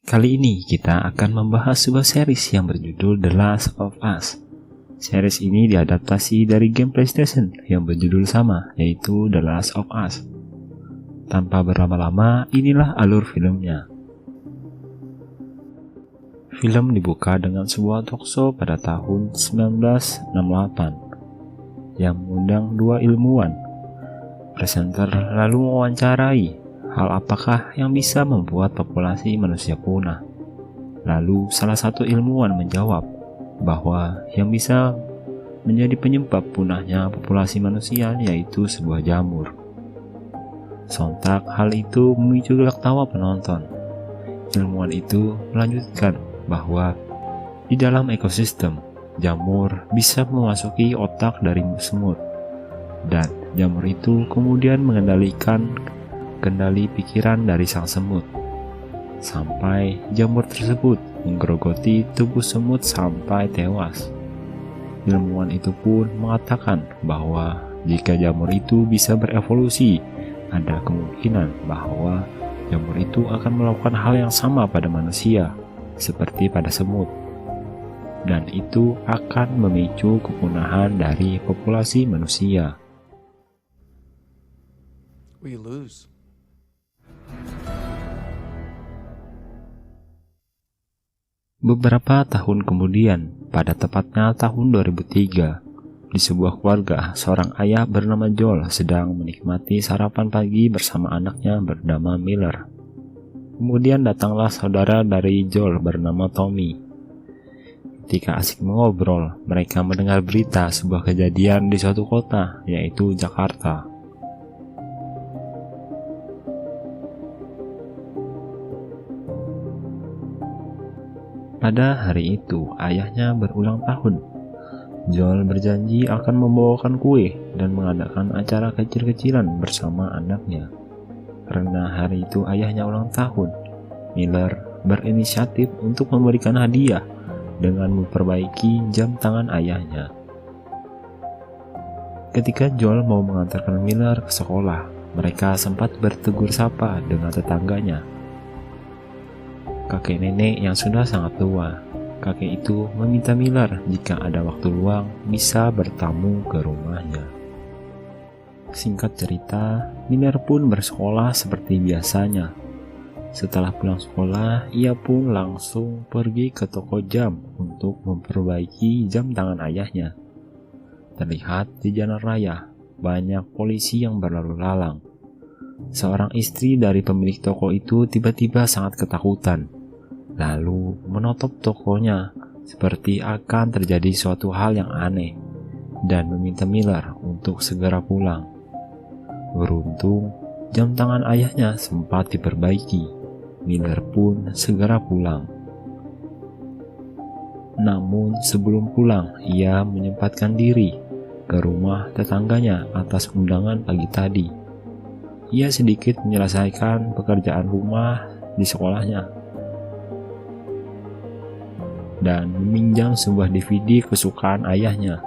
Kali ini kita akan membahas sebuah series yang berjudul The Last of Us. Series ini diadaptasi dari game PlayStation yang berjudul sama, yaitu The Last of Us. Tanpa berlama-lama, inilah alur filmnya. Film dibuka dengan sebuah talkshow pada tahun 1968 yang mengundang dua ilmuwan. Presenter lalu mewawancarai hal apakah yang bisa membuat populasi manusia punah. Lalu salah satu ilmuwan menjawab bahwa yang bisa menjadi penyebab punahnya populasi manusia yaitu sebuah jamur. Sontak hal itu memicu gelak tawa penonton. Ilmuwan itu melanjutkan bahwa di dalam ekosistem, jamur bisa memasuki otak dari semut, dan jamur itu kemudian mengendalikan kendali pikiran dari sang semut, sampai jamur tersebut menggerogoti tubuh semut sampai tewas. Ilmuwan itu pun mengatakan bahwa jika jamur itu bisa berevolusi, ada kemungkinan bahwa jamur itu akan melakukan hal yang sama pada manusia, seperti pada semut, dan itu akan memicu kepunahan dari populasi manusia. We lose. Beberapa tahun kemudian, pada tepatnya tahun 2003, di sebuah keluarga, seorang ayah bernama Joel sedang menikmati sarapan pagi bersama anaknya bernama Miller. Kemudian datanglah saudara dari Joel bernama Tommy. Ketika asik mengobrol, mereka mendengar berita sebuah kejadian di suatu kota, yaitu Jakarta. Pada hari itu, ayahnya berulang tahun. Joel berjanji akan membawakan kue dan mengadakan acara kecil-kecilan bersama anaknya. Karena hari itu ayahnya ulang tahun, Miller berinisiatif untuk memberikan hadiah dengan memperbaiki jam tangan ayahnya. Ketika Joel mau mengantarkan Miller ke sekolah, mereka sempat bertegur sapa dengan tetangganya. Kakek nenek yang sudah sangat tua. Kakek itu meminta Miller jika ada waktu luang bisa bertamu ke rumahnya. Singkat cerita, Miller pun bersekolah seperti biasanya. Setelah pulang sekolah, ia pun langsung pergi ke toko jam untuk memperbaiki jam tangan ayahnya. Terlihat di jalan raya, banyak polisi yang berlalu lalang. Seorang istri dari pemilik toko itu tiba-tiba sangat ketakutan, lalu menotop tokonya seperti akan terjadi suatu hal yang aneh, dan meminta Miller untuk segera pulang. Beruntung, jam tangan ayahnya sempat diperbaiki. Miller pun segera pulang. Namun sebelum pulang, ia menyempatkan diri ke rumah tetangganya atas undangan pagi tadi. Ia sedikit menyelesaikan pekerjaan rumah di sekolahnya dan meminjam sebuah DVD kesukaan ayahnya.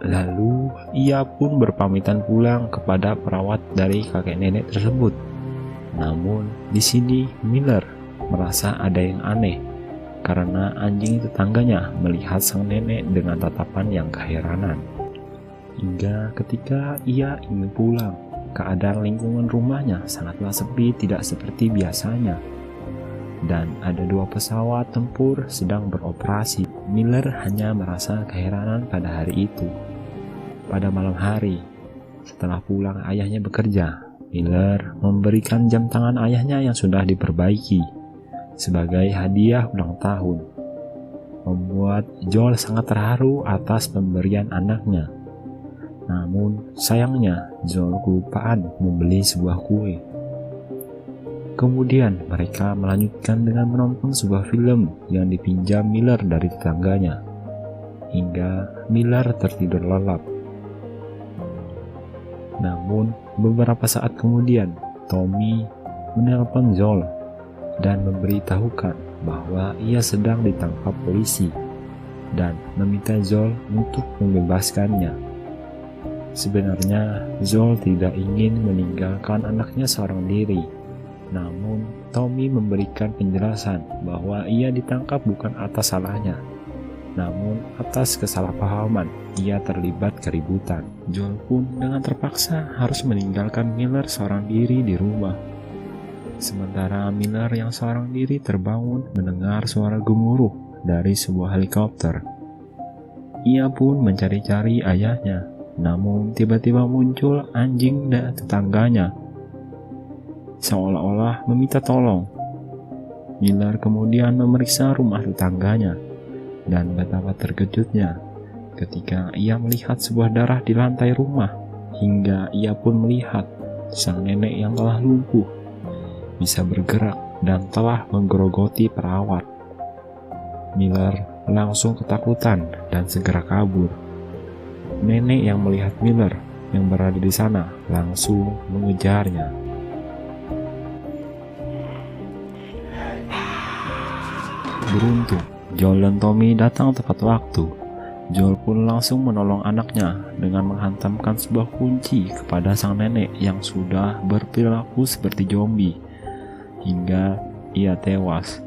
Lalu ia pun berpamitan pulang kepada perawat dari kakek nenek tersebut. Namun di sini Miller merasa ada yang aneh karena anjing tetangganya melihat sang nenek dengan tatapan yang keheranan. Hingga ketika ia ingin pulang, keadaan lingkungan rumahnya sangatlah sepi, tidak seperti biasanya. Dan ada dua pesawat tempur sedang beroperasi. Miller hanya merasa keheranan pada hari itu. Pada malam hari, setelah pulang ayahnya bekerja, Miller memberikan jam tangan ayahnya yang sudah diperbaiki sebagai hadiah ulang tahun. Membuat Joel sangat terharu atas pemberian anaknya. Namun sayangnya Joel kelupaan membeli sebuah kue. Kemudian mereka melanjutkan dengan menonton sebuah film yang dipinjam Miller dari tetangganya, hingga Miller tertidur lelap. Namun beberapa saat kemudian Tommy menelpon Joel dan memberitahukan bahwa ia sedang ditangkap polisi dan meminta Joel untuk membebaskannya. Sebenarnya Joel tidak ingin meninggalkan anaknya seorang diri, Namun, Tommy memberikan penjelasan bahwa ia ditangkap bukan atas salahnya, namun atas kesalahpahaman ia terlibat keributan. Joel pun dengan terpaksa harus meninggalkan Miller seorang diri di rumah. Sementara Miller yang seorang diri terbangun mendengar suara gemuruh dari sebuah helikopter. Ia pun mencari-cari ayahnya, namun tiba-tiba muncul anjing dan tetangganya, seolah-olah meminta tolong. Miller kemudian memeriksa rumah tetangganya, dan betapa terkejutnya ketika ia melihat sebuah darah di lantai rumah, hingga ia pun melihat sang nenek yang telah lumpuh bisa bergerak dan telah menggerogoti perawat. Miller langsung ketakutan dan segera kabur. Nenek yang melihat Miller yang berada di sana langsung mengejarnya. Beruntung, Joel dan Tommy datang tepat waktu. Joel pun langsung menolong anaknya dengan menghantamkan sebuah kunci kepada sang nenek yang sudah berperilaku seperti zombie, hingga ia tewas.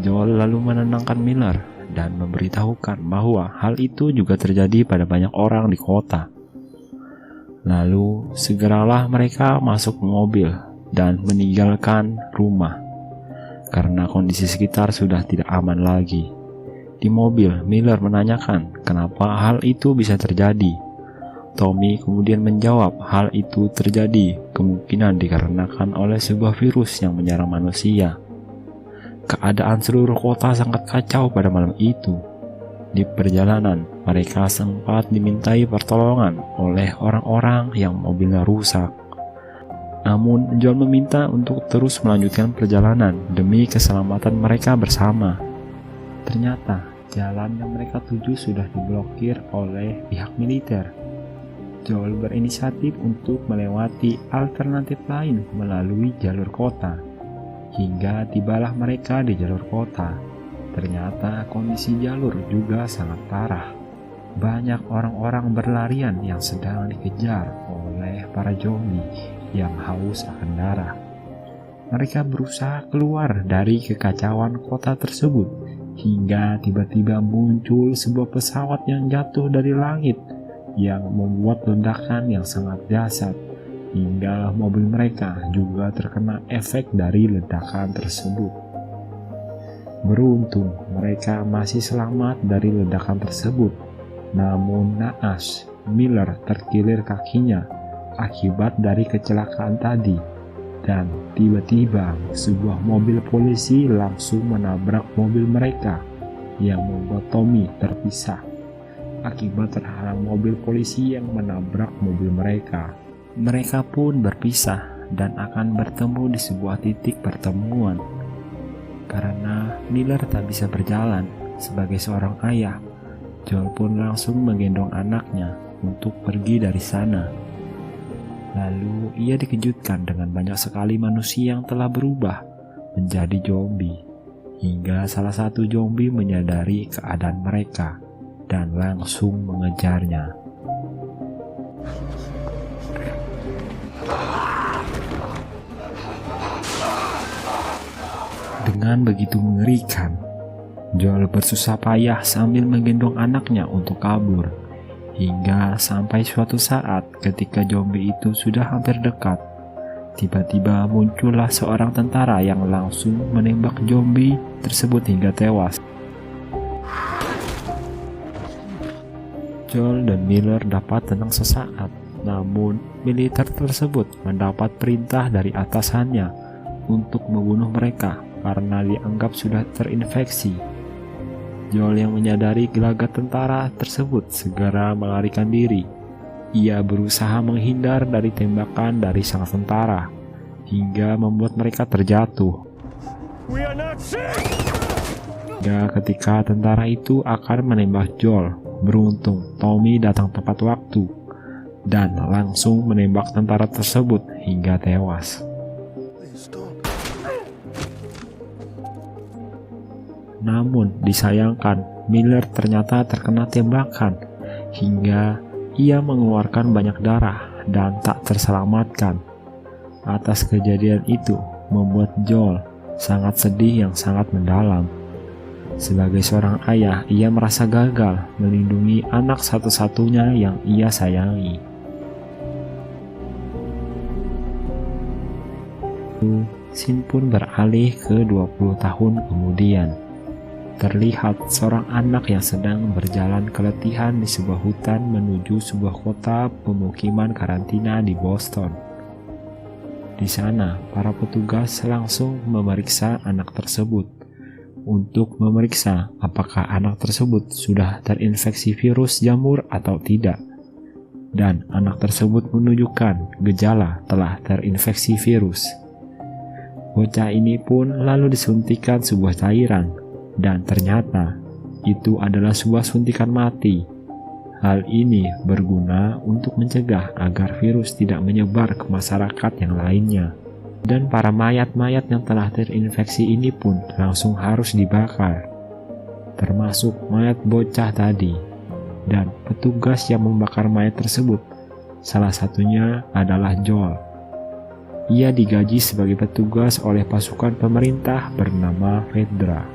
Joel lalu menenangkan Miller dan memberitahukan bahwa hal itu juga terjadi pada banyak orang di kota. Lalu segeralah mereka masuk mobil dan meninggalkan rumah karena kondisi sekitar sudah tidak aman lagi. Di mobil, Miller menanyakan kenapa hal itu bisa terjadi. Tommy kemudian menjawab hal itu terjadi kemungkinan dikarenakan oleh sebuah virus yang menyerang manusia. Keadaan seluruh kota sangat kacau pada malam itu. Di perjalanan, mereka sempat dimintai pertolongan oleh orang-orang yang mobilnya rusak. Namun, Joel meminta untuk terus melanjutkan perjalanan demi keselamatan mereka bersama. Ternyata, jalan yang mereka tuju sudah diblokir oleh pihak militer. Joel berinisiatif untuk melewati alternatif lain melalui jalur kota. Hingga tibalah mereka di jalur kota. Ternyata kondisi jalur juga sangat parah. Banyak orang-orang berlarian yang sedang dikejar oleh para zombie yang haus akan darah. Mereka berusaha keluar dari kekacauan kota tersebut, hingga tiba-tiba muncul sebuah pesawat yang jatuh dari langit yang membuat ledakan yang sangat dahsyat, hingga mobil mereka juga terkena efek dari ledakan tersebut. Beruntung mereka masih selamat dari ledakan tersebut, namun naas Miller terkilir kakinya akibat dari kecelakaan tadi, dan tiba-tiba sebuah mobil polisi langsung menabrak mobil mereka yang membuat Tommy terpisah. Akibat terhalang mobil polisi yang menabrak mobil mereka, mereka pun berpisah dan akan bertemu di sebuah titik pertemuan. Karena Miller tak bisa berjalan sebagai seorang ayah, Joel pun langsung menggendong anaknya untuk pergi dari sana. Lalu ia dikejutkan dengan banyak sekali manusia yang telah berubah menjadi zombie, hingga salah satu zombie menyadari keadaan mereka dan langsung mengejarnya. Dengan begitu mengerikan, Joel bersusah payah sambil menggendong anaknya untuk kabur. Hingga sampai suatu saat ketika zombie itu sudah hampir dekat, tiba-tiba muncullah seorang tentara yang langsung menembak zombie tersebut hingga tewas. Joel dan Miller dapat tenang sesaat, namun militer tersebut mendapat perintah dari atasannya untuk membunuh mereka karena dianggap sudah terinfeksi. Joel yang menyadari gelagat tentara tersebut segera melarikan diri. Ia berusaha menghindar dari tembakan dari sang tentara, hingga membuat mereka terjatuh. Hingga ketika tentara itu akan menembak Joel, beruntung Tommy datang tepat waktu dan langsung menembak tentara tersebut hingga tewas. Namun disayangkan, Miller ternyata terkena tembakan hingga ia mengeluarkan banyak darah dan tak terselamatkan. Atas kejadian itu, membuat Joel sangat sedih yang sangat mendalam. Sebagai seorang ayah, ia merasa gagal melindungi anak satu-satunya yang ia sayangi. Scene pun beralih ke 20 tahun kemudian. Terlihat seorang anak yang sedang berjalan keletihan di sebuah hutan menuju sebuah kota pemukiman karantina di Boston. Di sana, para petugas langsung memeriksa anak tersebut untuk memeriksa apakah anak tersebut sudah terinfeksi virus jamur atau tidak. Dan anak tersebut menunjukkan gejala telah terinfeksi virus. Bocah ini pun lalu disuntikkan sebuah cairan, dan ternyata itu adalah sebuah suntikan mati. Hal ini berguna untuk mencegah agar virus tidak menyebar ke masyarakat yang lainnya. Dan para mayat-mayat yang telah terinfeksi ini pun langsung harus dibakar, termasuk mayat bocah tadi. Dan petugas yang membakar mayat tersebut, salah satunya adalah Joel. Ia digaji sebagai petugas oleh pasukan pemerintah bernama Fedra.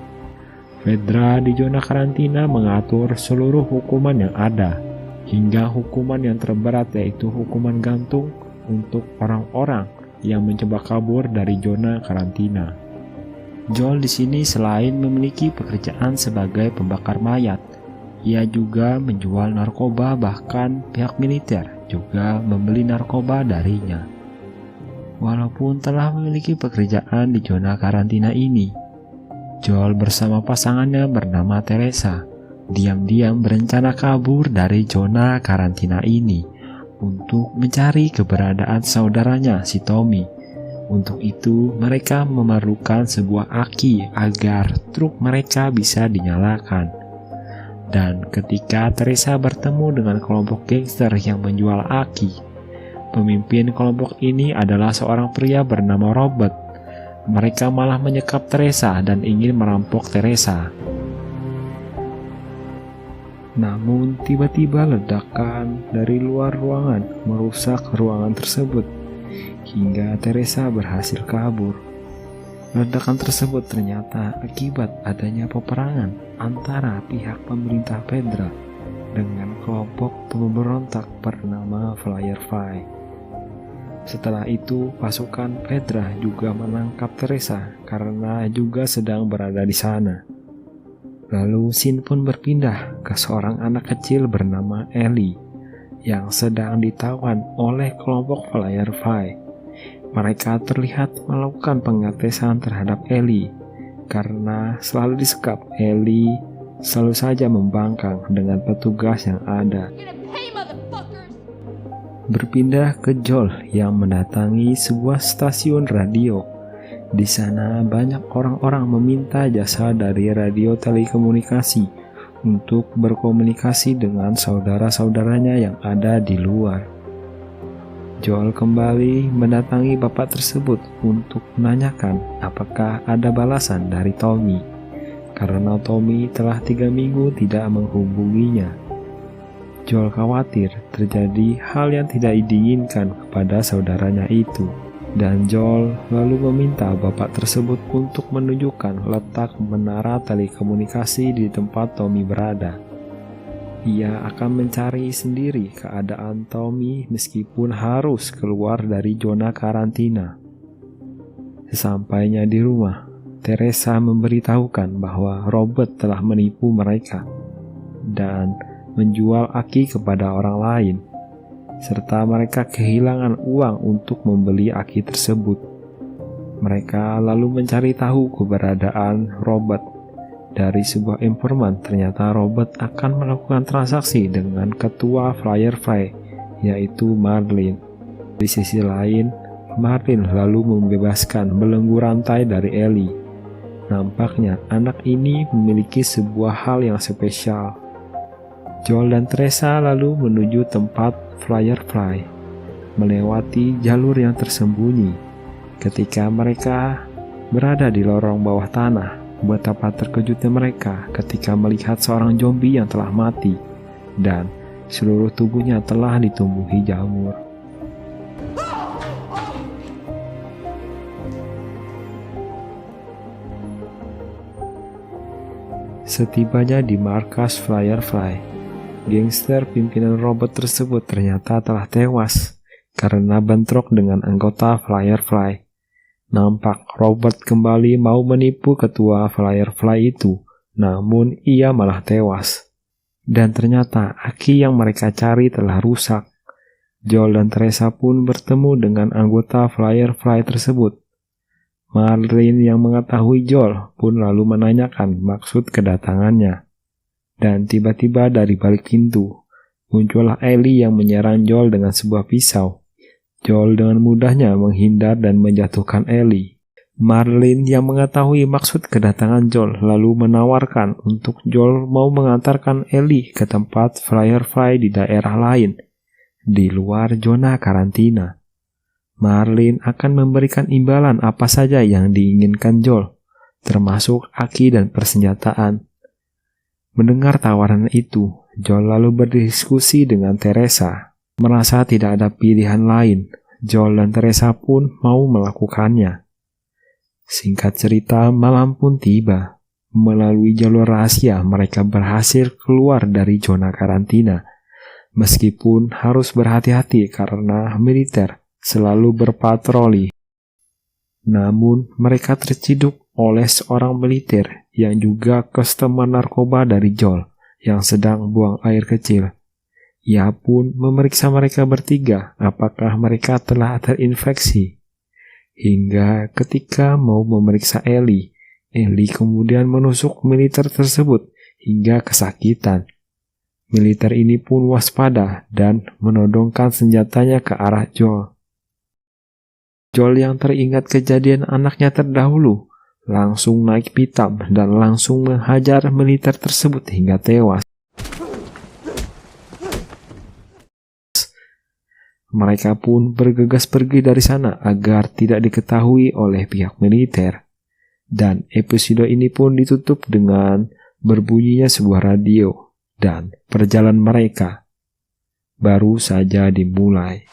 Fedra di zona karantina mengatur seluruh hukuman yang ada, hingga hukuman yang terberat yaitu hukuman gantung untuk orang-orang yang mencoba kabur dari zona karantina. Joel di sini selain memiliki pekerjaan sebagai pembakar mayat, ia juga menjual narkoba, bahkan pihak militer juga membeli narkoba darinya. Walaupun telah memiliki pekerjaan di zona karantina ini, Joel bersama pasangannya bernama Teresa diam-diam berencana kabur dari zona karantina ini untuk mencari keberadaan saudaranya si Tommy. Untuk itu mereka memerlukan sebuah aki agar truk mereka bisa dinyalakan. Dan ketika Teresa bertemu dengan kelompok gangster yang menjual aki, pemimpin kelompok ini adalah seorang pria bernama Robert. Mereka malah menyekap Teresa dan ingin merampok Teresa. Namun tiba-tiba ledakan dari luar ruangan merusak ruangan tersebut hingga Teresa berhasil kabur. Ledakan tersebut ternyata akibat adanya peperangan antara pihak pemerintah Fedra dengan kelompok pemberontak bernama Firefly. Setelah itu pasukan Fedra juga menangkap Teresa karena juga sedang berada di sana. Lalu scene pun berpindah ke seorang anak kecil bernama Ellie yang sedang ditawan oleh kelompok Firefly. Mereka terlihat melakukan pengetesan terhadap Ellie karena selalu disekap. Ellie selalu saja membangkang dengan petugas yang ada. Berpindah ke Joel yang mendatangi sebuah stasiun radio. Di sana banyak orang-orang meminta jasa dari radio telekomunikasi untuk berkomunikasi dengan saudara-saudaranya yang ada di luar. Joel kembali mendatangi bapak tersebut untuk menanyakan apakah ada balasan dari Tommy, karena Tommy telah 3 minggu tidak menghubunginya. Joel khawatir terjadi hal yang tidak diinginkan kepada saudaranya itu. Dan Joel lalu meminta bapak tersebut untuk menunjukkan letak menara telekomunikasi di tempat Tommy berada. Ia akan mencari sendiri keadaan Tommy meskipun harus keluar dari zona karantina. Sesampainya di rumah, Teresa memberitahukan bahwa Robert telah menipu mereka dan menjual aki kepada orang lain, serta mereka kehilangan uang untuk membeli aki tersebut. Mereka lalu mencari tahu keberadaan Robert. Dari sebuah informan, ternyata Robert akan melakukan transaksi dengan ketua Firefly, yaitu Marlin. Di sisi lain, Marlin lalu membebaskan belenggu rantai dari Ellie. Nampaknya anak ini memiliki sebuah hal yang spesial. Joel dan Teresa lalu menuju tempat Firefly, melewati jalur yang tersembunyi. Ketika mereka berada di lorong bawah tanah, betapa terkejutnya mereka ketika melihat seorang zombie yang telah mati dan seluruh tubuhnya telah ditumbuhi jamur. Setibanya di markas Firefly, gangster pimpinan robot tersebut ternyata telah tewas karena bentrok dengan anggota Firefly. Nampak robot kembali mau menipu ketua Firefly itu, namun ia malah tewas. Dan ternyata aki yang mereka cari telah rusak. Joel dan Teresa pun bertemu dengan anggota Firefly tersebut. Marlene yang mengetahui Joel pun lalu menanyakan maksud kedatangannya. Dan tiba-tiba dari balik pintu, muncullah Ellie yang menyerang Joel dengan sebuah pisau. Joel dengan mudahnya menghindar dan menjatuhkan Ellie. Marlene yang mengetahui maksud kedatangan Joel lalu menawarkan untuk Joel mau mengantarkan Ellie ke tempat Firefly di daerah lain, di luar zona karantina. Marlene akan memberikan imbalan apa saja yang diinginkan Joel, termasuk aki dan persenjataan. Mendengar tawaran itu, Joel lalu berdiskusi dengan Teresa. Merasa tidak ada pilihan lain, Joel dan Teresa pun mau melakukannya. Singkat cerita, malam pun tiba. Melalui jalur rahasia, mereka berhasil keluar dari zona karantina. Meskipun harus berhati-hati karena militer selalu berpatroli. Namun, mereka terciduk oleh seorang militer yang juga customer narkoba dari Joel yang sedang buang air kecil. Ia pun memeriksa mereka bertiga apakah mereka telah terinfeksi. Hingga ketika mau memeriksa Ellie kemudian menusuk militer tersebut hingga kesakitan. Militer ini pun waspada dan menodongkan senjatanya ke arah Joel. Joel yang teringat kejadian anaknya terdahulu langsung naik pitam dan langsung menghajar militer tersebut hingga tewas. Mereka pun bergegas pergi dari sana agar tidak diketahui oleh pihak militer. Dan episode ini pun ditutup dengan berbunyinya sebuah radio dan perjalanan mereka baru saja dimulai.